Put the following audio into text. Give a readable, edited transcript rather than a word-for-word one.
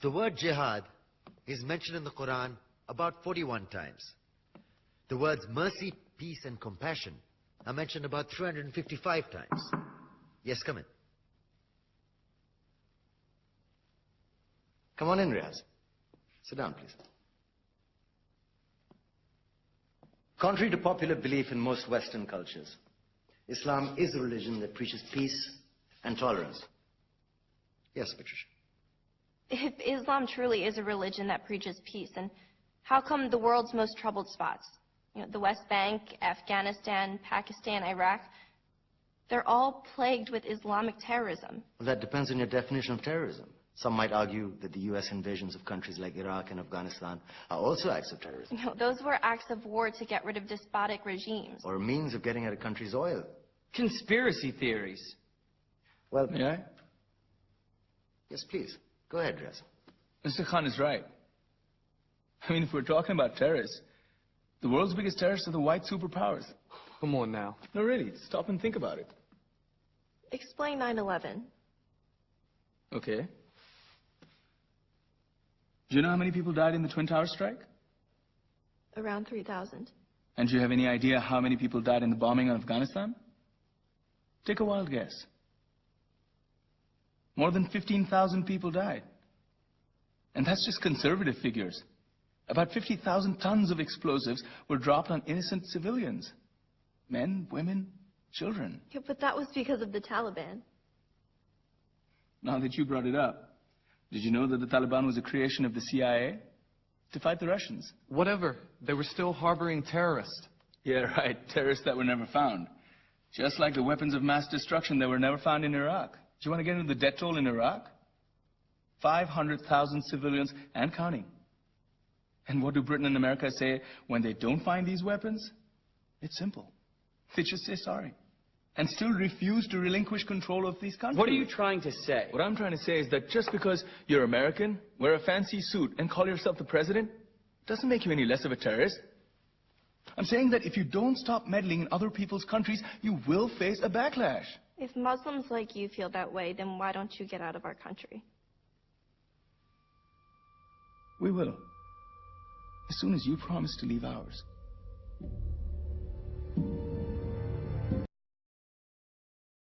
The word jihad is mentioned in the Quran about 41 times. The words mercy, peace, and compassion are mentioned about 355 times. Yes, come in. Come on in, Riaz. Sit down, please. Contrary to popular belief in most Western cultures, Islam is a religion that preaches peace and tolerance. Yes, Patricia. If Islam truly is a religion that preaches peace, then how come the world's most troubled spots, the West Bank, Afghanistan, Pakistan, Iraq, they're all plagued with Islamic terrorism? Well, that depends on your definition of terrorism. Some might argue that the U.S. invasions of countries like Iraq and Afghanistan are also acts of terrorism. Those were acts of war to get rid of despotic regimes. Or a means of getting at a country's oil. Conspiracy theories. Well, May I? Yes, please. Go ahead, Riaz. Mr. Khan is right. I mean, if we're talking about terrorists, the world's biggest terrorists are the white superpowers. Come on now. No, really. Stop and think about it. Explain 9/11. Okay. Do you know how many people died in the Twin Towers strike? Around 3,000. And do you have any idea how many people died in the bombing of Afghanistan? Take a wild guess. More than 15,000 people died. And that's just conservative figures. About 50,000 tons of explosives were dropped on innocent civilians. Men, women, children. Yeah, but that was because of the Taliban. Now that you brought it up, did you know that the Taliban was a creation of the CIA to fight the Russians? Whatever. They were still harboring terrorists. Yeah, right. Terrorists that were never found. Just like the weapons of mass destruction that were never found in Iraq. Do you want to get into the death toll in Iraq? 500,000 civilians and counting. And what do Britain and America say when they don't find these weapons? It's simple. They just say sorry. And still refuse to relinquish control of these countries. What are you trying to say? What I'm trying to say is that just because you're American, wear a fancy suit, and call yourself the president, doesn't make you any less of a terrorist. I'm saying that if you don't stop meddling in other people's countries, you will face a backlash. If Muslims like you feel that way, then why don't you get out of our country? We will. As soon as you promise to leave ours.